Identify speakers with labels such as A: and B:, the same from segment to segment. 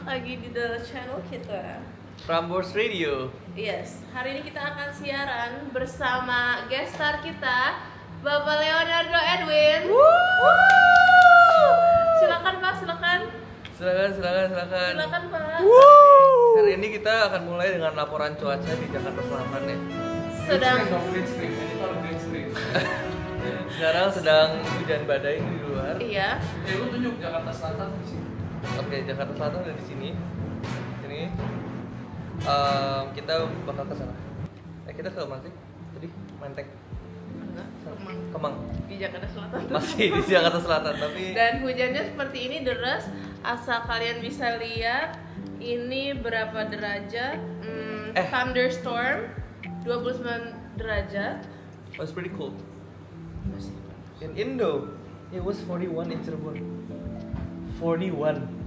A: lagi di the channel kita
B: Prambors Radio.
A: Yes, hari ini kita akan siaran bersama guest star kita, Bapak Leonardo Edwin. Silakan Pak, silakan.
B: Silakan.
A: Pak.
B: Hari ini kita akan mulai dengan laporan cuaca di Jakarta Selatan ya.
A: Sedang
B: Sekarang sedang hujan badai di luar.
A: Iya.
C: Lu tunjuk Jakarta Selatan di sini.
B: Oke, Jakarta Selatan ada di sini. Sini. Kita bakal ke sana. Kita ke mana sih? Tadi Menteng.
A: Enggak,
B: Kemang.
A: di Jakarta Selatan.
B: Masih di Jakarta Selatan tapi
A: Dan hujannya seperti ini deras. Asal kalian bisa lihat ini berapa derajat? Thunderstorm 29 derajat.
B: was pretty cold. In Indo, it was 41 in Cirebon. 41.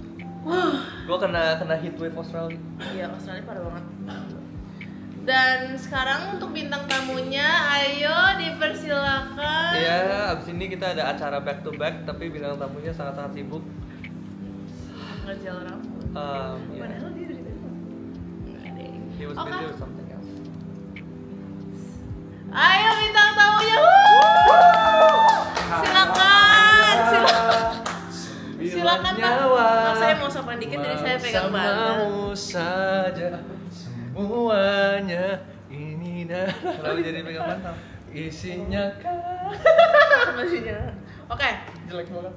B: Gua kena heat wave Australia.
A: Iya, Australia parah banget. Dan sekarang untuk bintang tamunya, ayo dipersilakan.
B: Iya, abis ini kita ada acara back to back, tapi bintang tamunya sangat-sangat sibuk.
A: Ngejel rambut.
B: Yeah.
A: Padahal dia dari tadi enggak deh.
B: He was busy with something else.
A: Ayo bintang tamunya. Silakan Pak. Pak, saya mau sopan dikit jadi saya pegang banget.
B: Mau saja semuanya ini dah. Kenapa jadi pegang bantal? Isinya kan.
A: Maksudnya. Oke.
B: Jelek banget.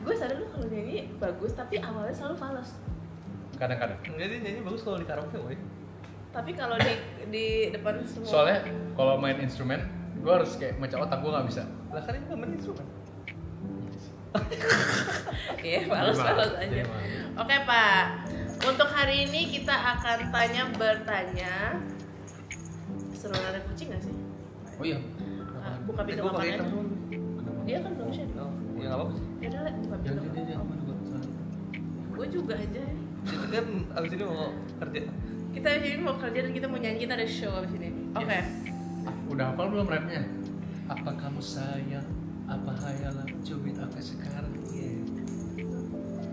A: Gue sadar lu kalau nyanyi bagus tapi awalnya selalu fals.
C: Kadang-kadang.
B: Enggak, dia nyanyi bagus kalau di karaoke, woy.
A: Tapi kalau di depan semua.
C: Soalnya kalau main instrumen, gue harus kayak macam otak gue nggak bisa.
B: Lah kan ini nggak main instrumen.
A: Iya, fals aja. Oke Pak, untuk hari ini kita akan bertanya. Seru ada kucing nggak sih?
C: Oh iya.
A: Buka pintu
B: Gua pakai
A: kamarnya.
B: hitam dulu.
A: Dia kan belum share.
B: Oh, ya nggak apa-apa sih.
A: Ya udah, Le, buka pintu.
C: Jangan juga.
A: Gue juga aja.
B: Itu kan abis ini mau kerja.
A: Kita abis ini mau kerja dan kita mau nyanyi, kita ada show abis ini. Oke.
C: Udah hafal belum rapnya? Apa kamu sayang? Apa hayalan? Cubit aku sekarang?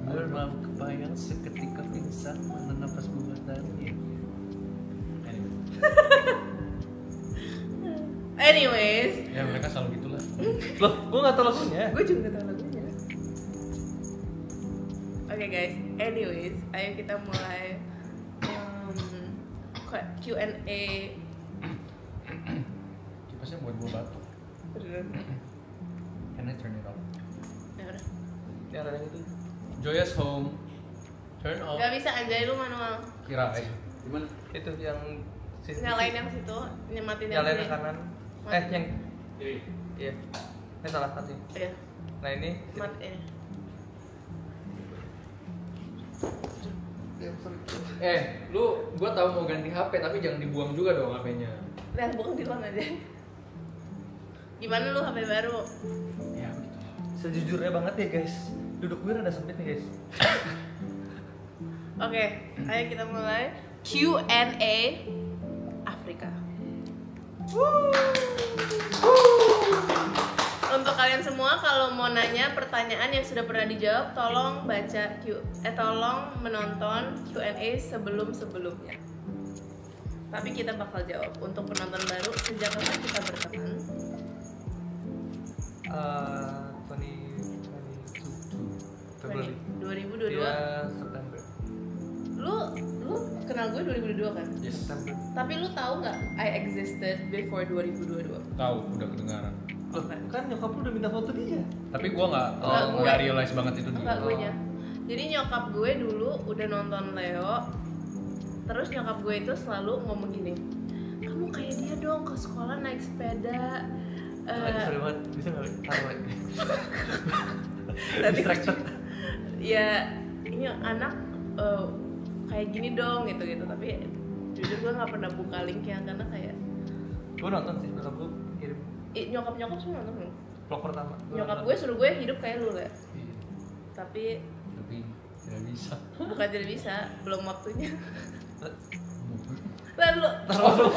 C: Bermau kebayang seketika pingsan mana nafas buatannya.
A: Anyways,
C: Ya mereka selalu gitulah.
B: Loh, gua nggak tahu lagunya.
A: gue juga gak tahu lagunya. Oke guys, anyways, ayo kita mulai Q&A.
C: Kipasnya buat gue batuk. Can I turn it off?
A: Ya udah.
B: Yang ada yang itu.
C: Joyous home. Turn off.
A: Gak bisa anjay lu manual.
C: Kirain. Gimana?
B: Itu yang sisi.
A: Nyalain yang situ, nyematin yang
B: Nyalain
A: ini.
B: yang kanan.
A: Mati.
B: Yang iya. Ini salah satu.
A: Iya,
B: Nah ini.
A: mati ini.
C: Gua tahu mau ganti HP tapi jangan dibuang juga dong HP-nya.
A: Nah, bukan di luar aja. Gimana lu HP baru?
C: Ya begitu.
B: Sejujurnya banget ya guys. Duduk gue rada sempit nih guys.
A: Oke, ayo kita mulai Q&A Afrika. Untuk kalian semua kalau mau nanya pertanyaan yang sudah pernah dijawab, tolong tolong menonton Q&A sebelum-sebelumnya. Tapi kita bakal jawab. Untuk penonton baru, sejak kapan kita berteman? 2022.
B: Iya, September.
A: Lu kenal gue 2022 kan?
C: Yes.
B: September.
A: Tapi lu tahu nggak I existed before 2022?
C: Tahu, udah kedengaran.
B: Loh, kan nyokap lu udah minta foto dia.
C: Tapi gua
A: Enggak, gue.
C: nggak realize banget itu dulu.
A: Enggak, gue nya. Jadi nyokap gue dulu udah nonton Leo. Terus nyokap gue itu selalu ngomong gini, kamu kayak dia dong ke sekolah naik sepeda.
B: Sorry banget, bisa nggak? Taruh ya.
A: Tapi
B: Distracted.
A: ya ini anak kayak gini dong gitu. Tapi jujur gue nggak pernah buka linknya karena kayak
B: Gue nonton sih, nyokap gue kirim
A: nyokap semua nonton belum?
B: vlog pertama.
A: Nyokap gue suruh gue hidup kayak lu ya.
C: Iya.
A: Tapi
C: tidak bisa.
A: bukan tidak bisa, belum waktunya.
B: nonton.
A: Lalu
B: Taruh.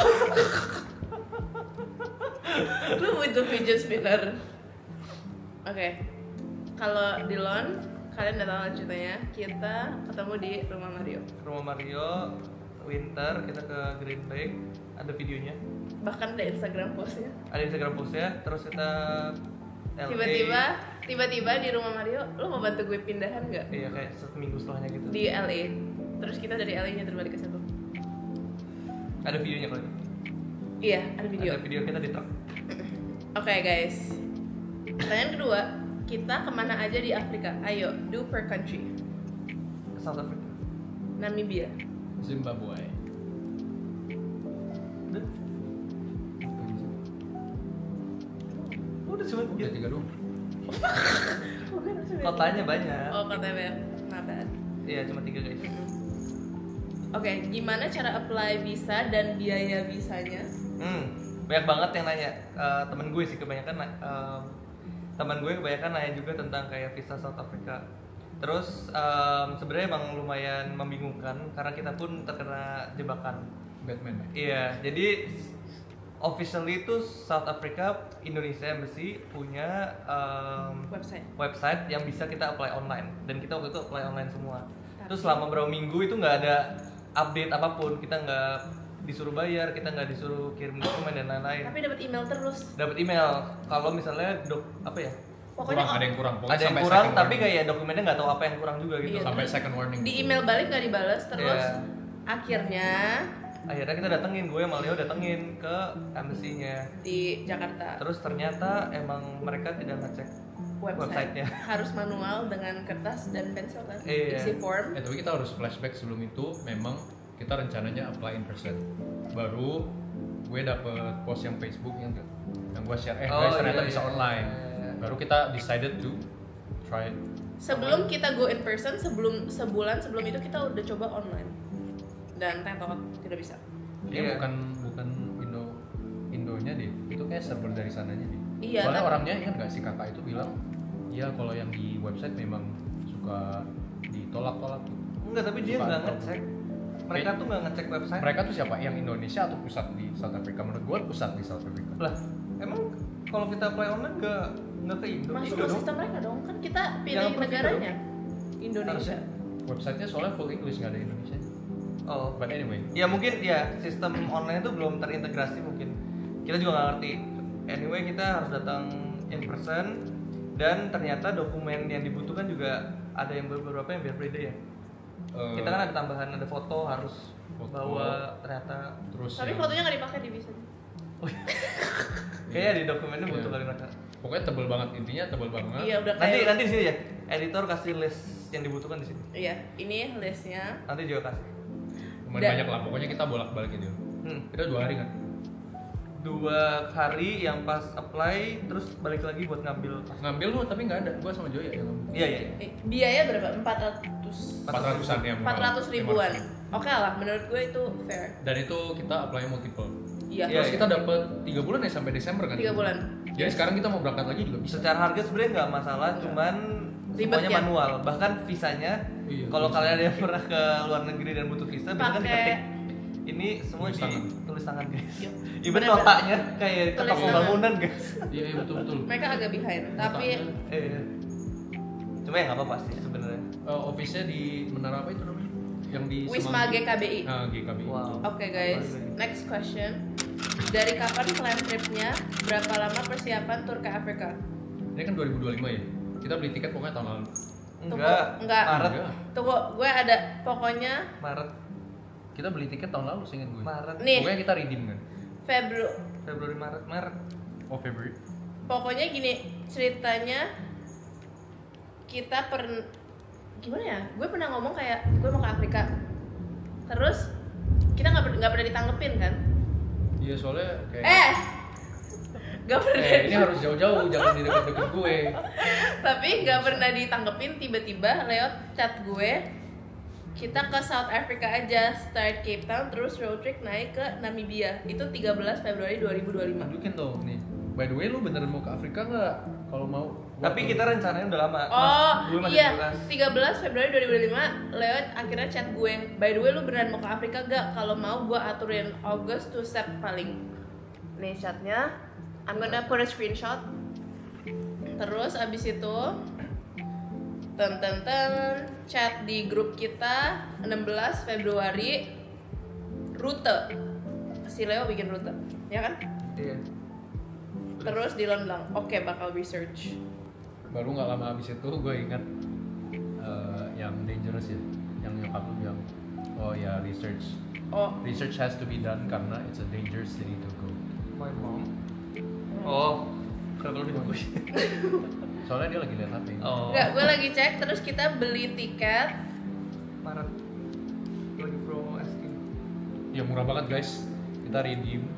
A: lu butuh fidget spinner. Oke. Kalau Dilon kalian udah tahu ceritanya. Kita ketemu di rumah Mario.
B: Rumah Mario, winter, kita ke Green Lake, ada videonya.
A: Bahkan ada Instagram postnya.
B: Ada Instagram postnya, terus kita LA.
A: Tiba-tiba di rumah Mario, lo mau bantu gue pindahan nggak?
B: Iya, kayak 1 minggu setelahnya gitu.
A: Di LA. Terus kita dari LA nyetir balik ke situ.
B: Ada videonya kalau itu.
A: Iya, ada video.
B: Ada video kita di truk.
A: Oke guys. Pertanyaan kedua, kita kemana aja di Afrika? Ayo, do per country.
B: Ke South Africa.
A: Namibia.
C: Zimbabwe.
B: Udah cuma
C: Udah 3 doang.
B: Kotanya banyak.
A: Oh, katanya banyak. Not bad.
B: Iya, cuma 3 guys.
A: Oke, gimana cara apply visa dan biaya visanya?
B: Banyak banget yang nanya. Temen gue sih kebanyakan nanya juga tentang kayak visa South Africa. Terus sebenarnya emang lumayan membingungkan karena kita pun terkena jebakan
C: Batman.
B: Iya, jadi officially itu South Africa Indonesia Embassy punya website yang bisa kita apply online, dan kita waktu itu apply online semua. Terus selama beberapa minggu itu nggak ada update apapun, kita nggak disuruh bayar, kita nggak disuruh kirim dokumen dan lain-lain.
A: Tapi dapat email terus.
B: Dapat email kalau misalnya
A: Pokoknya
C: Ada yang kurang. Pokoknya
B: ada yang
C: sampai
B: kurang,
C: second
B: tapi
C: warning.
B: kayak dokumennya nggak tahu apa yang kurang juga gitu.
A: Iya.
C: Sampai second warning.
A: di email balik nggak dibales terus.
B: Iya.
A: Akhirnya
B: Akhirnya kita datengin, gue sama Leo datengin ke embassy-nya
A: di Jakarta.
B: Terus ternyata emang mereka tidak ngecek website-nya.
A: Harus manual dengan kertas dan pensil kan.
B: Iya.
A: Isi form.
C: Tapi kita harus flashback sebelum itu. Memang kita rencananya apply in person. Baru gue dapet post yang Facebook yang gue share. Guys ternyata bisa online. Baru kita decided to try it.
A: Sebelum kita go in person, sebulan sebelum itu kita udah coba online. Dan ternyata tidak bisa.
C: Iya. Bukan Indonya deh. Itu kayak server dari sananya deh.
A: Iya.
C: Soalnya orangnya ingat gak sih kakak itu bilang, ya kalau yang di website memang suka ditolak-tolak tuh.
B: Enggak, tapi dia nggak ngecek. Mereka tuh nggak ngecek website.
C: Mereka tuh siapa? Yang Indonesia atau pusat di South Africa? Menurut gue pusat di South Africa.
B: Lah, emang kalau kita apply online nggak ke Indo?
A: Masuk
B: Indo
A: ke
B: dong.
A: sistem mereka dong. Kan kita
B: Yang
A: pilih
B: approve
A: negaranya. Indonesia.
C: Websitenya soalnya full English, nggak ada Indonesia.
B: Oh,
C: But anyway,
B: ya mungkin ya sistem online itu belum terintegrasi mungkin. Kita juga nggak ngerti. Anyway, kita harus datang in person, dan ternyata dokumen yang dibutuhkan juga ada yang beberapa yang berbeda ya. Kita kan ada tambahan, ada foto harus bawa ternyata.
C: terus
A: Tapi fotonya nggak dipakai di visa.
B: Kayaknya di dokumennya
C: Iya.
B: butuh kali mereka.
C: pokoknya tebel banget, intinya tebel banget.
A: Iya udah kayak.
B: Nanti di sini ya. Editor kasih list yang dibutuhkan di sini.
A: Iya, ini listnya.
B: Nanti juga kasih.
C: Lumayan banyak lah, pokoknya kita bolak-balik gitu. Kita 2 hari kan.
B: 2 hari yang pas apply, terus balik lagi buat ngambil.
C: Ngambil lu tapi nggak ada, gua sama Joya yang ngambil.
B: Iya.
A: Biaya berapa? 400.
C: 400-an ya.
A: 400 ribuan. Oke lah, menurut gue itu fair.
C: Dan itu kita apply multiple.
A: Iya.
B: Iya.
C: Terus kita dapat 3 bulan ya sampai Desember kan?
A: 3 bulan.
C: Jadi sekarang kita mau berangkat lagi juga bisa.
B: Secara harga sebenarnya nggak masalah, cuman
A: Ribet
B: semuanya
A: ya?
B: manual. Bahkan visanya,
C: Iya,
B: kalau
C: bisa.
B: kalian ada yang pernah ke luar negeri dan butuh visa, biasanya kan
A: Pakai-
B: diketik. Ini semua
C: Tulis tangan.
B: tulis tangan guys.
A: Yuk.
B: Even
A: Bener-bener.
B: notanya kayak ke
A: Tulis
B: toko
A: tangan.
B: bangunan guys.
C: Iya betul.
A: Mereka agak behind, tapi
B: Iya. Cuma ya nggak apa-apa sih sebenarnya.
C: Office-nya di Menara apa itu namanya? Yang di
A: Wisma
C: Semanggi.
A: GKBI.
C: Nah, GKBI.
B: Wow.
A: Oke guys, next question. Dari kapan plan tripnya? Berapa lama persiapan tur ke Afrika?
C: Ini kan 2025 ya. Kita beli tiket pokoknya tahun lalu.
B: Enggak.
A: enggak.
B: Maret.
C: Enggak.
A: Tunggu, gue ada pokoknya
B: Maret.
C: Kita beli tiket tahun lalu seingat gue.
B: Maret.
A: nih
C: Pokoknya kita redeem kan.
B: Februari Maret.
C: Oh February.
A: pokoknya gini ceritanya kita gimana ya? Gue pernah ngomong kayak gue mau ke Afrika, terus kita nggak pernah ditanggepin kan?
C: Iya soalnya kayak.
A: Nggak pernah.
C: Ini harus jauh-jauh, jangan di deket-deket gue.
A: Tapi nggak pernah ditanggepin, tiba-tiba lewat chat gue kita ke South Africa aja, start Cape Town terus road trip naik ke Namibia. Itu 13 Februari 2025.
C: Tunjukin tuh nih. By the way, lu beneran mau ke Afrika nggak? Kalau mau.
B: Tapi kita rencananya udah lama.
A: Oh
B: Gue masih
A: iya,
B: 13.
A: 13 Februari 2025 lewat akhirnya chat gue. By the way, lu beneran mau ke Afrika gak? Kalau mau gue aturin August to Sep paling. Nih chatnya, I'm gonna put a screenshot. Terus abis itu chat di grup kita 16 Februari rute. Si Leo bikin rute, ya kan?
B: Iya.
A: Terus Dylan bilang, oke, bakal research.
C: Baru nggak lama habis itu gue ingat yang dangerous ya, yang nyokap lu bilang, oh ya research has to be done karena it's a dangerous city to go.
B: My mom. Oh, kenapa lebih bagus?
C: Soalnya dia lagi lihat HP.
B: Oh.
A: Enggak, gue lagi cek, terus kita beli tiket.
B: Maret. Lagi promo asking.
C: Ya murah banget guys, kita redeem.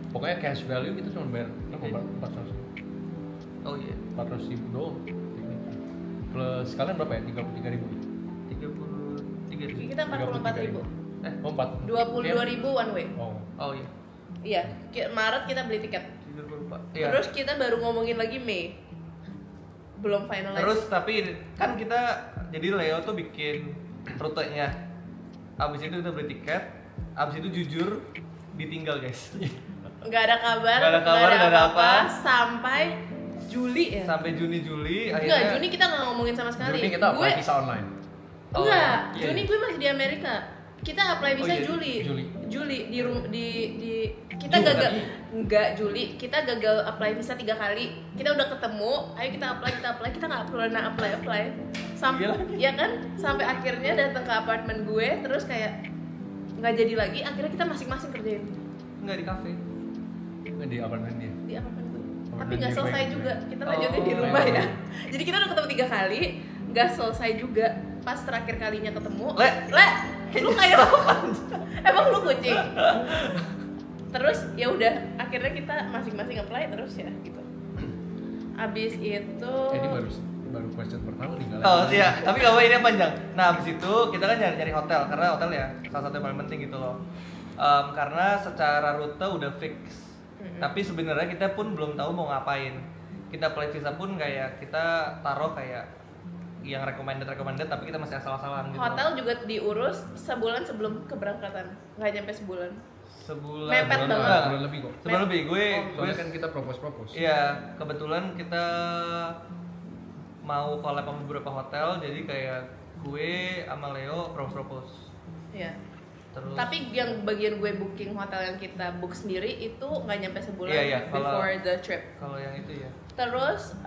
C: Pokoknya cash value kita cuma bayar 400.
B: Oh iya.
C: 400 ribu doang. Plus kalian berapa ya? 33 ribu.
B: 33.
A: Kita 44.000.
C: Oh 4.
A: 22.000 one way.
B: Oh iya.
A: Iya, Maret kita beli tiket.
B: Iya.
A: Terus kita baru ngomongin lagi Mei. Belum finalize.
B: Terus tapi kan kita jadi Leo tuh bikin rutenya. Abis itu kita beli tiket. Abis itu jujur ditinggal guys.
A: Nggak ada kabar,
B: nggak ada apa.
A: Sampai Juli ya.
B: Sampai Juni
A: Enggak,
B: akhirnya.
A: Juni kita nggak ngomongin sama sekali.
C: Juni kita apply visa online.
A: Enggak,
B: iya.
A: Juni gue masih di Amerika. Kita apply visa
B: iya.
A: Juli di kita
C: Juli.
A: gagal. Enggak, Juli. Kita gagal apply visa 3 kali. Kita udah ketemu, ayo kita apply, kita nggak pernah apply. Sampai ya kan? Sampai akhirnya datang ke apartemen gue, terus kayak nggak jadi lagi. Akhirnya kita masing-masing kerjain.
B: Enggak di kafe.
C: Di apartemen dia.
A: Di apartemen gue.
C: Oh,
A: Tapi
C: dan
A: nggak
C: di
A: selesai
C: baik,
A: juga.
C: baik.
A: Kita lanjutin di
B: Oh,
A: rumah
C: baik,
A: ya.
C: baik.
A: Jadi kita udah ketemu 3 kali, nggak selesai juga. Pas terakhir kalinya ketemu,
B: Le,
A: lu kayak emang lu kucing. Terus ya udah, akhirnya kita masing-masing apply terus ya gitu. Abis itu
C: Ini baru question pertama tinggal.
B: Oh iya, tapi gak apa ini panjang. Nah abis itu kita kan nyari hotel karena hotel ya salah satu yang paling penting gitu loh. Karena secara rute udah fix. Tapi sebenarnya kita pun belum tahu mau ngapain. Kita apply visa pun kayak kita taruh kayak yang recommended tapi kita masih asal-asalan gitu.
A: hotel juga diurus sebulan sebelum keberangkatan, nggak nyampe sebulan.
B: Sebulan.
A: Mepet banget.
C: Sebulan lebih kok.
B: Sebulan lebih gue
C: Soalnya kan kita propose.
B: Iya, kebetulan kita mau collab sama beberapa hotel, jadi kayak gue sama Leo propose.
A: Iya.
B: Terus
A: Tapi yang bagian gue booking hotel yang kita book sendiri itu nggak nyampe sebulan
B: Iya,
A: before the trip.
B: kalau yang itu ya.
A: Terus,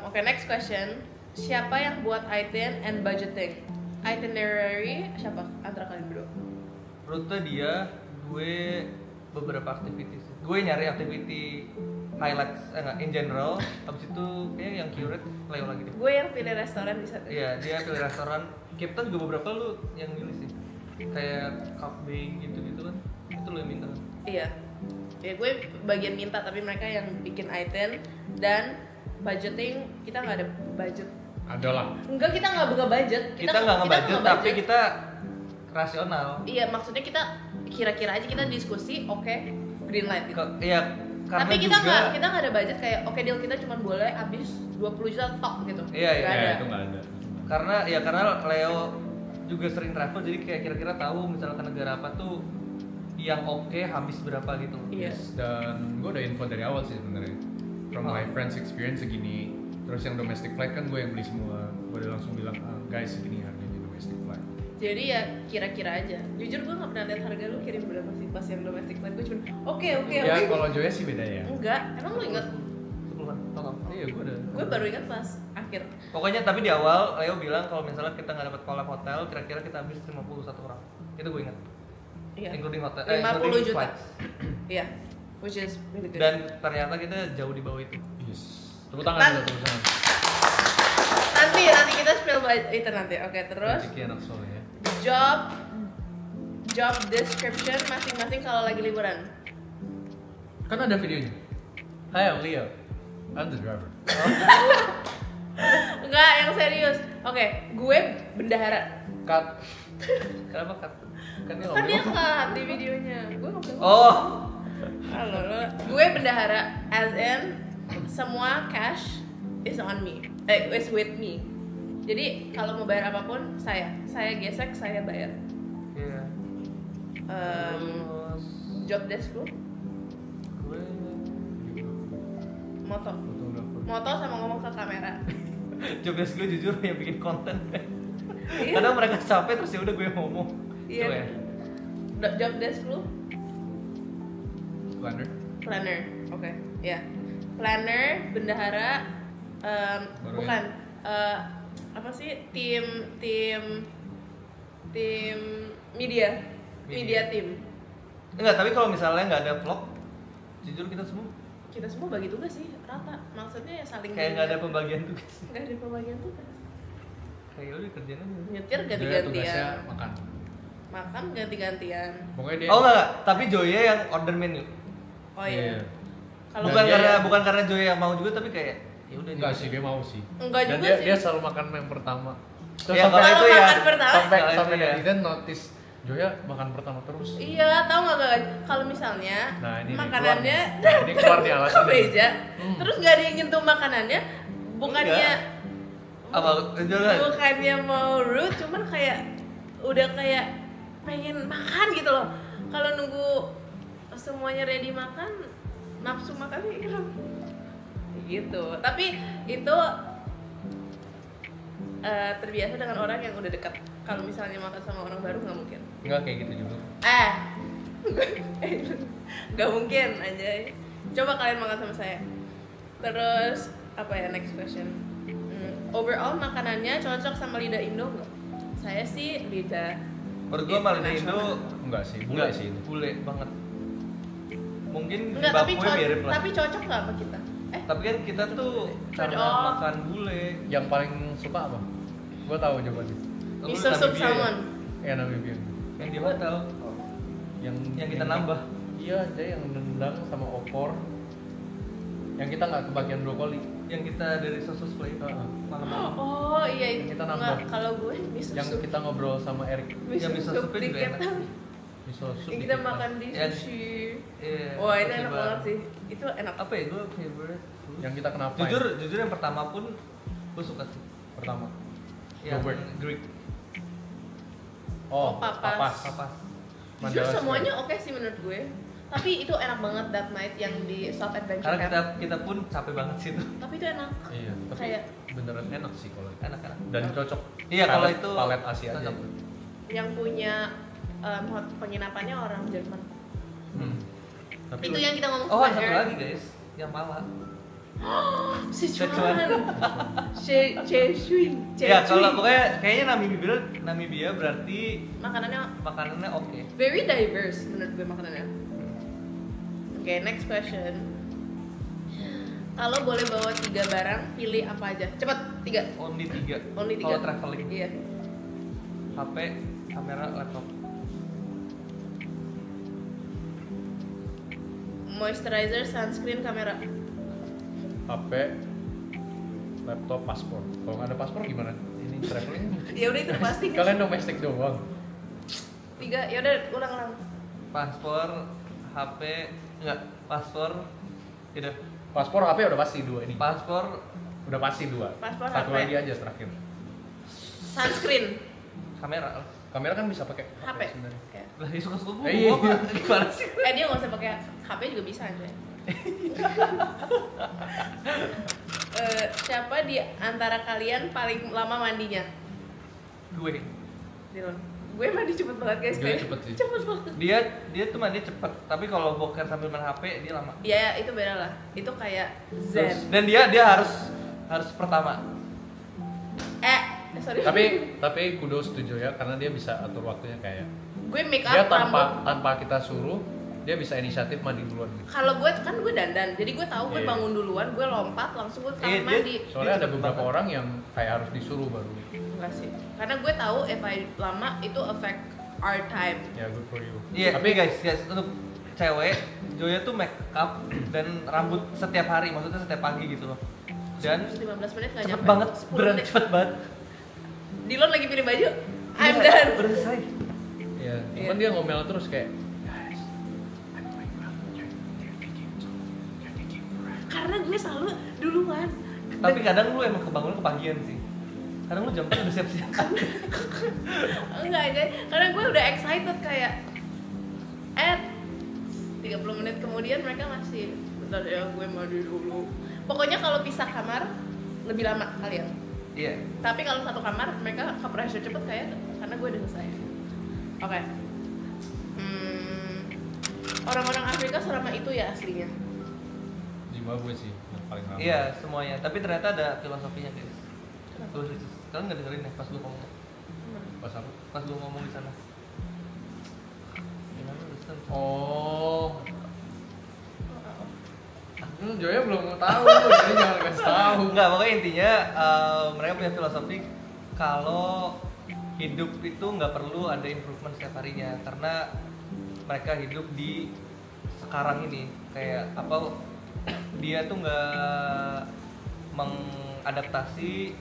A: oke, next question. Siapa yang buat itin and budgeting? Itinerary siapa antara kalian berdua?
B: Rute dia, gue beberapa activities. Gue nyari activity highlights, in general. Habis itu kayak yang curate Leo lagi deh.
A: Gue yang pilih restoran di sana.
B: Iya, dia pilih restoran. Cape Town juga beberapa lu yang milih sih. Kayak cupping gitu-gitu kan. Itu lu yang minta kan?
A: Iya. Ya gue bagian minta tapi mereka yang bikin item dan budgeting kita nggak ada budget.
C: Ada lah.
A: Enggak, kita nggak budget.
B: Kita nggak nge-budget tapi kita rasional.
A: Iya, maksudnya kita kira-kira aja kita diskusi, oke, green light gitu.
B: Iya, karena
A: Tapi kita
B: juga
A: nggak ada budget kayak oke deal kita cuma boleh habis 20 juta tok gitu.
B: Iya, iya.
A: Nggak ada.
C: Itu nggak ada.
B: karena Leo juga sering travel jadi kayak kira-kira tahu misalkan negara apa tuh yang oke habis berapa gitu.
A: Iya.
C: Dan gue udah info dari awal sih sebenarnya. From my friends experience segini. Terus yang domestic flight kan gue yang beli semua. Gue udah langsung bilang, guys segini harganya domestic flight.
A: Jadi ya kira-kira aja. Jujur gue nggak pernah lihat harga lu kirim berapa sih pas yang domestic flight. Gue cuma oke.
C: Ya kalau Joya sih beda ya.
A: Enggak, emang lu inget?
B: 10-an total.
C: Iya gue udah.
A: Gue baru ingat pas akhir.
B: Pokoknya tapi di awal Leo bilang kalau misalnya kita nggak dapat collab hotel kira-kira kita habis 51 orang. Itu gue ingat.
A: Iya.
B: Including hotel.
A: 50
B: including
A: juta.
B: flights.
A: Iya. Which is really good.
B: Dan ternyata kita jauh di bawah itu.
C: Yes. Tepuk tangan
A: Tan-
C: dulu, tepuk tangan.
A: nanti kita spill itu nanti. Oke, terus
C: Rezeki anak soleh ya.
A: job description masing-masing kalau lagi liburan.
C: Kan ada videonya. Hi, I'm Leo. I'm the driver.
A: Enggak, yang serius. Oke, gue bendahara.
C: Cut.
B: Kenapa cut?
C: Kan dia
A: Kan dia
C: ngomong.
A: kan di videonya. Gue nggak bilang.
B: Oh,
A: Halo, gue bendahara, as in semua cash is on me, is with me. Jadi kalau mau bayar apapun saya gesek, saya bayar.
B: iya. Terus
A: Job desk lu,
B: gue
A: moto sama ngomong ke kamera.
B: Jobdesk gue jujur yang bikin konten.
A: Iya.
B: Kadang mereka capek terus ya udah gue ngomong.
A: Iya.
B: Coba ya.
A: Job desk lu?
C: Planner.
A: Oke. Ya. Planner, bendahara,
C: Baru
A: bukan apa sih tim media team.
B: Enggak, tapi kalau misalnya nggak ada vlog, jujur
A: Kita semua bagi tugas sih rata. Maksudnya ya saling.
B: kayak nggak ada pembagian tugas.
A: Nggak ada pembagian tugas.
B: Kayak udah kerjaan aja.
A: Nyetir
C: Dia
A: ganti-gantian.
C: tugasnya
A: Makan ganti-gantian.
C: Pokoknya dia
B: Oh enggak, tapi Joya yang order menu.
A: Oh iya. Kalau
B: Bukan
C: dia-
B: bukan karena Joya yang mau juga, tapi kayak ya udah
C: enggak
B: gitu.
C: sih, dia mau sih.
A: Enggak
C: Dan
A: juga
C: dia,
A: sih.
C: dia selalu makan yang pertama. Terus
B: Ya,
C: sampai
B: kalau itu ya
A: makan pertama.
C: sampai
B: Kalau
C: sampai
B: itu ya.
C: netizen notice Joya makan pertama terus.
A: Iya, tahu nggak kalau misalnya
C: Nah, ini
A: makanannya
C: ini keluar nih
A: ke
C: alasannya.
A: meja, terus nggak ada yang nyentuh makanannya, bukannya
B: Apa jualan?
A: bukannya mau rude, cuman kayak udah kayak pengen makan gitu loh. Kalau nunggu semuanya ready makan, nafsu makannya hilang gitu. Tapi itu terbiasa dengan orang yang udah dekat. Kalau misalnya makan sama orang baru nggak mungkin.
C: Enggak kayak gitu juga.
A: Nggak mungkin aja. Coba kalian makan sama saya. Terus apa ya, next question? Overall makanannya cocok sama lidah Indo nggak? Saya sih lidah.
B: Menurut gua malah di Indo
C: Enggak sih, bule
B: enggak
C: sih itu.
B: bule banget. Mungkin
A: Enggak, tapi
B: bakwe mirip lah.
A: tapi cocok nggak sama kita?
B: Tapi kan kita tuh karena
A: Cocok.
B: makan bule.
C: Yang paling suka apa? Gua tahu jawabannya.
B: Lu
A: Miso
B: Namibia
A: soup
B: ya?
A: salmon.
C: Ya Namibia.
B: Yang di hotel. Yang kita nambah.
C: Iya, aja yang nendang sama opor. Yang kita nggak kebagian brokoli.
B: Yang kita dari sosus plate malam-malam.
A: Oh iya itu.
C: Yang kita nambah.
A: Nggak, kalau gue miso
C: Yang
A: soup.
C: kita ngobrol sama Erik.
B: Ya, miso
A: soup
B: soupnya
A: di
B: juga enak.
A: Ketan.
C: Miso soup
A: Yang
C: di
A: kita
C: Ketan.
A: makan di
B: Yang-
A: sushi.
B: Iya.
A: Wah itu
B: sushi
A: enak
B: bar.
A: banget sih. Itu enak.
B: Apa ya, gue favorite food.
C: Yang kita kenapa?
B: Jujur yang pertama pun gue suka sih.
C: Pertama.
B: Yang
C: Yogurt.
B: Greek.
A: Oh, papas.
B: Papas.
A: Jujur
C: Mandala
A: semuanya oke sih menurut gue. Tapi itu enak banget that night yang di South Adventure
B: Karena
A: Camp.
B: kita pun capek banget sih itu.
A: Tapi itu enak.
C: Iya, tapi
A: Kayak
C: beneran enak sih kalau
B: Enak-enak.
C: dan cocok.
B: Iya, kalau
C: Palet-
B: itu
C: palet Asia aja.
B: cocok.
A: yang punya penginapannya orang Jerman.
C: Tapi
A: Itu yang kita ngomong
B: Oh,
A: sama
B: satu
A: Eric.
B: lagi guys, yang Malang.
A: Sichuan. Sichuan.
B: Ya, kalau pokoknya kayaknya Namibia berarti
A: makanannya
B: makanannya oke.
A: very diverse menurut gue makanannya. Oke, next question. Kalau boleh bawa 3 barang, pilih apa aja? Cepat, 3.
B: Only 3.
A: Only 3.
B: Kalau traveling.
A: Iya.
B: HP, kamera, laptop.
A: Moisturizer, sunscreen, kamera.
C: HP, laptop, paspor. Kalau nggak ada paspor gimana? Ini traveling.
A: Ya udah itu pasti.
C: Kalian domestik doang.
A: 3. Ya udah ulang-ulang.
B: Paspor, HP, enggak, paspor tidak.
C: Paspor HP udah pasti 2 ini.
B: Paspor,
C: Udah pasti 2.
A: Paspor,
C: Satu
A: HP.
C: lagi aja terakhir.
A: Sunscreen,
B: kamera.
C: Kamera kan bisa pakai
A: HP.
C: sebenarnya.
A: Ya.
B: Lah, ya suka-suka gue.
C: Iya.
B: Gimana sih?
A: Dia nggak usah pakai HP juga bisa aja. Siapa di antara kalian paling lama mandinya?
B: Gue.
A: Dilon. Gue mandi cepet banget guys.
C: Gue
A: kayak-
C: cepet sih.
A: Cepet banget.
B: Dia tuh mandi cepet, tapi kalau boker sambil main HP dia lama.
A: Iya, itu beda lah. Itu kayak zen.
B: Dan dia harus pertama.
A: Sorry.
C: Tapi kudos to Joya karena dia bisa atur waktunya kayak
A: gue make
C: dia
A: up rambut.
C: tanpa kita suruh dia bisa inisiatif mandi duluan gitu.
A: Kalau gue kan gue dandan, jadi gue tahu gue
C: Iya.
A: bangun duluan, gue lompat langsung gue ke
B: Iya,
A: kamar mandi.
C: Soalnya ada
B: cepet
C: beberapa
B: banget.
C: orang yang kayak harus disuruh baru.
A: Enggak sih. Karena gue tahu if I lama itu affect our time.
C: Ya good for you.
B: Iya,
C: Tapi
B: tapi guys, untuk cewek, Joya tuh make up dan rambut setiap hari, maksudnya setiap pagi gitu loh. Dan
A: 15 menit nggak
B: cepet
A: nyampe.
B: banget,
A: 10
B: beneran
A: menit.
B: cepet banget.
A: Dilon lagi pilih baju. I'm
B: Iya,
A: done.
B: Udah selesai.
C: ya, cuman dia ngomel terus kayak guys, I'm going out. You're taking forever.
A: Karena gue selalu duluan.
B: Tapi kadang lu emang kebangun kepagian sih. Kadang lu jam 4 udah siap-siap.
A: Enggak aja. Karena gue udah excited kayak 30 menit kemudian mereka masih bentar ya gue mandi dulu. Pokoknya kalau pisah kamar lebih lama kalian.
B: Iya.
A: Tapi kalau satu kamar mereka ke pressure cepet kayak karena gue udah selesai. Oke. Orang-orang Afrika selama itu ya aslinya.
C: Zimbabwe sih yang paling ramai.
B: Iya, semuanya. Tapi ternyata ada filosofinya, guys. Tuh, kalian nggak dengerin ya pas lu ngomong?
C: Pas apa?
B: Pas lu ngomong di sana. Gimana lu listen?
C: Oh. Joya belum mau tahu, jadi jangan kasih tahu.
B: Enggak, pokoknya intinya mereka punya filosofi kalau hidup itu nggak perlu ada improvement setiap harinya karena mereka hidup di sekarang ini kayak apa dia tuh nggak mengadaptasi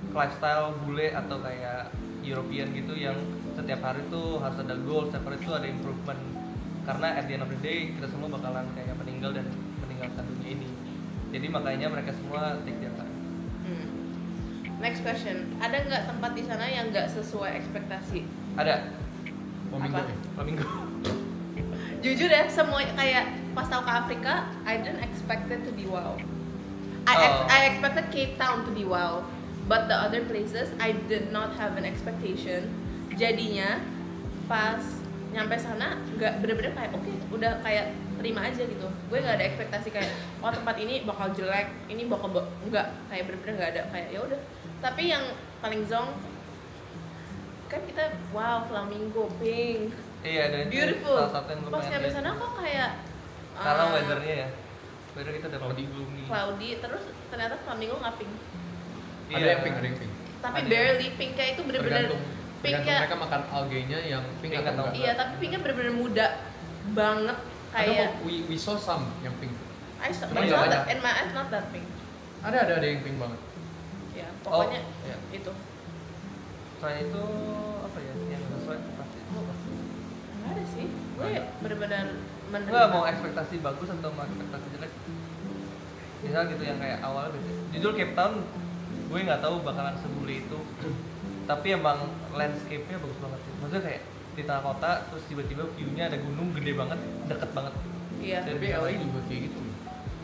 B: lifestyle bule atau kayak European gitu yang setiap hari tuh harus ada goal, setiap hari tuh ada improvement karena at the end of the day kita semua bakalan kayak meninggal dan meninggalkan dunia ini. Jadi makanya mereka semua take their time.
A: Next question, ada nggak tempat di sana yang nggak sesuai ekspektasi?
B: Ada
C: Flamingo
A: Apa?
C: ya?
B: Flamingo.
A: Jujur ya, semua kayak pas tahu ke Afrika, I didn't expect it to be wow. I expected Cape Town to be wow, but the other places I did not have an expectation. Jadinya pas nyampe sana nggak bener-bener kayak oke, udah kayak terima aja gitu. Gue nggak ada ekspektasi kayak oh tempat ini bakal jelek, ini bakal nggak kayak bener-bener nggak ada kayak ya udah. Tapi yang paling zong kan kita wow flamingo pink.
B: Iya, dan itu
A: Beautiful.
B: salah satu yang
A: Pas
B: lumayan
A: nyampe
B: jadi.
A: sana kok kayak
B: Karena weathernya ya, weather kita udah
C: Cloudy.
B: gloomy.
A: cloudy, terus ternyata flamingo nggak pink.
C: Ada yang pink, ada yang pink.
A: Tapi
B: Ada.
A: barely pinknya itu bener-bener
C: Tergantung
A: pinknya.
C: mereka makan algenya yang pink
B: Pink
C: atau
B: atau
C: enggak.
A: Iya, tapi pinknya bener-bener muda banget
C: Ada
A: kayak.
C: kok, we saw some yang pink.
A: I saw,
C: Cuma
A: it's
C: nggak
A: not
C: banyak.
A: that, in my eyes not that pink.
C: Ada yang pink banget.
A: Ya, pokoknya
B: iya.
A: itu.
B: Selain itu apa ya yang sesuai pasti.
A: Nggak ada sih. Gue
C: Banyak.
A: bener-bener menerima.
B: Enggak mau ekspektasi bagus atau mau ekspektasi jelek. Misal gitu yang kayak awalnya gitu. Jujur Cape Town gue nggak tahu bakalan sebule itu. Tapi emang landscape-nya bagus banget sih. Maksudnya kayak di tengah kota terus tiba-tiba view-nya ada gunung gede banget, deket banget.
A: Iya.
C: Tapi LA juga kayak gitu.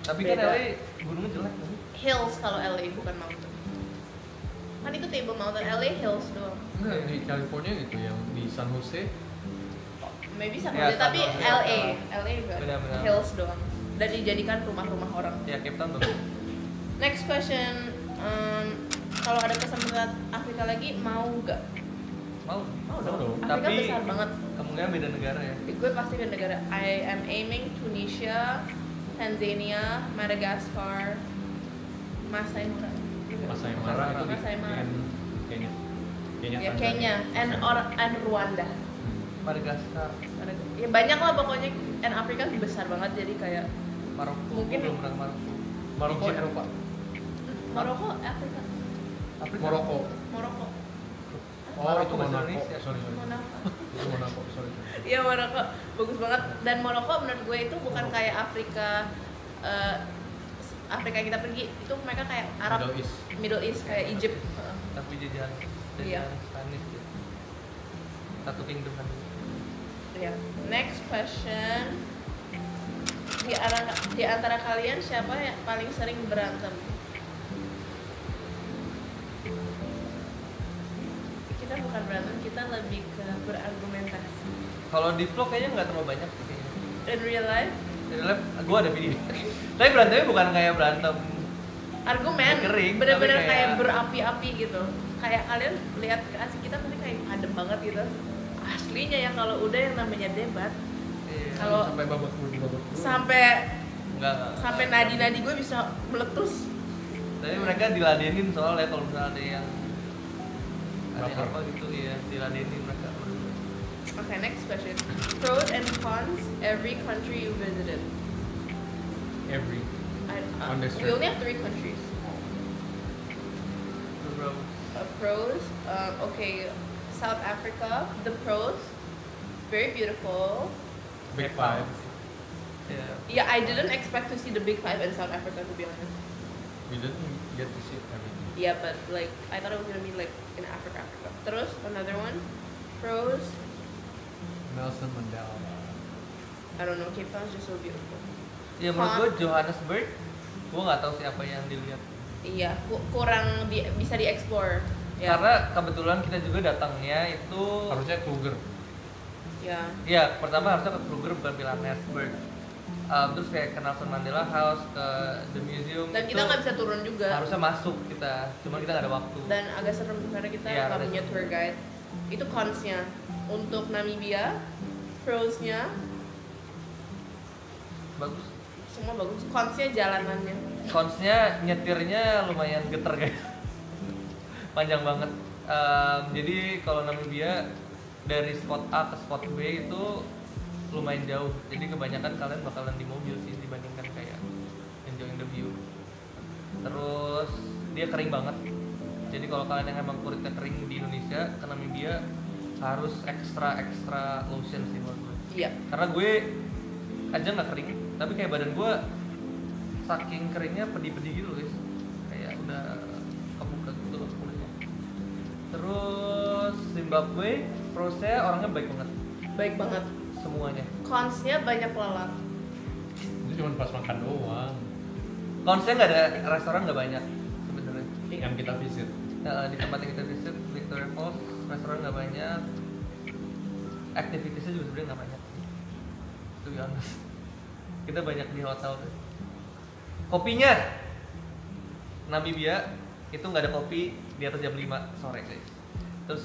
B: Tapi kan
A: Beda.
B: LA gunungnya jelek kan?
A: Hills kalau LA bukan mountain. Kan itu Table Mountain, LA hills doang.
C: Enggak, di California gitu yang di San Jose.
A: Maybe sama
B: Ya,
A: aja, tapi
B: San Jose,
A: LA bukan.
B: Benar-benar.
A: Hills doang. Dan dijadikan rumah-rumah orang.
B: Ya Cape Town bagus.
A: Next question, kalau ada kesempatan Afrika lagi mau nggak?
B: Mau.
A: Mau
C: Mau
A: dong.
C: dong.
A: Afrika
B: Tapi
A: besar banget.
B: kemungkinan beda negara ya.
A: Gue pasti ke negara. I am aiming Tunisia, Tanzania, Madagascar, Masai Mara.
C: Masai Mara itu di
A: Masai Mara.
C: Kenya.
A: Ya
C: Tanzania.
A: Kenya and Rwanda.
B: Madagaskar,
A: Ya banyak lah pokoknya. And Afrika besar banget jadi kayak
B: Maroko.
A: Mungkin-
B: Belum pernah ke Maroko.
C: Maroko
B: Egypt.
C: Eropa.
A: Maroko, Afrika.
B: Afrika.
C: Maroko.
A: Maroko.
C: Oh,
B: Maroko
C: itu
B: bahasa
C: Monaco.
B: Indonesia.
C: Sorry.
A: Monaco.
C: Itu Monaco, sorry.
A: Iya Maroko bagus banget dan Maroko menurut gue itu bukan kayak Afrika Afrika yang kita pergi itu mereka kayak Arab
C: Middle East.
A: kayak Egypt.
B: Tapi jajahan
A: Iya.
B: Spanish gitu. Satu kingdom kan.
A: Ya. Next question. Di antara kalian siapa yang paling sering berantem? Kita bukan berantem, kita lebih ke berargumentasi.
B: Kalau di vlog kayaknya nggak terlalu banyak sih kayaknya.
A: In real life,
B: Di live gue ada video. Tapi berantemnya bukan kayak berantem.
A: argumen
B: Kering,
A: bener-bener
B: tapi
A: kayak
B: kayak-
A: berapi-api gitu. Kayak kalian lihat kasih kita pasti kayak adem banget gitu. Aslinya ya kalau udah yang namanya debat,
B: Iya.
A: Kalau-
C: sampai babak belur.
A: sampai
B: Nggak.
A: nadi-nadi gue bisa meletus.
B: Tapi mereka diladenin soalnya kalau misalnya ada yang
C: Baper.
B: apa gitu ya diladenin mereka.
A: Okay, next question. Pros and cons every country you visited.
C: Every. On this
A: We
C: trip.
A: only have 3 countries.
B: Bro.
A: Pros, okay, South Africa. The pros, very beautiful.
C: Big Five.
B: Ya.
A: Yeah, I didn't expect to see the Big Five in South Africa to be honest.
C: We didn't get to see everything.
A: Yeah, but like I thought it was gonna be like in Africa. Terus another one, pros.
C: Nelson Mandela.
A: I don't know. Cape Town is just so beautiful.
B: Ya menurut gue Johannesburg, gue nggak tahu siapa yang dilihat.
A: Iya, kurang bisa dieksplor. Ya.
B: Karena kebetulan kita juga datangnya itu
C: Harusnya Kruger.
A: Ya.
B: Iya, pertama harusnya ke Kruger bukan Johannesburg. Terus kayak ke Nelson Mandela House, ke The Museum.
A: Dan kita nggak bisa turun juga.
B: Harusnya masuk kita, cuma kita nggak ada waktu.
A: Dan agak serem karena kita
B: Iya,
A: nggak punya tour guide. Itu cons-nya. Untuk Namibia, pros-nya
B: Bagus.
A: semua bagus. Cons-nya jalanannya.
B: Cons-nya nyetirnya lumayan geter guys. Panjang banget. Jadi kalau Namibia dari spot A ke spot B itu lumayan jauh. Jadi kebanyakan kalian bakalan di mobil sih dibandingkan kayak enjoying the view. Terus dia kering banget. Jadi kalau kalian yang emang kulitnya kering di Indonesia ke Namibia harus extra lotion sih menurut gue.
A: Iya.
B: Karena gue aja nggak kering, tapi kayak badan gue saking keringnya pedih-pedih gitu guys. Kayak udah kebuka gitu loh kulitnya. Terus Zimbabwe, prosnya orangnya baik banget.
A: Baik banget.
B: Semuanya.
A: Cons-nya banyak lalat.
C: Itu cuma pas makan doang.
B: Konsnya nggak ada, restoran nggak banyak sebenarnya.
C: Yang kita visit.
B: Di tempat yang kita visit Victoria Falls, restoran nggak banyak. Aktivitasnya juga sebenarnya nggak banyak. To be honest. Kita banyak di hotel tuh. Kopinya Namibia itu nggak ada kopi di atas jam 5 sore guys. Terus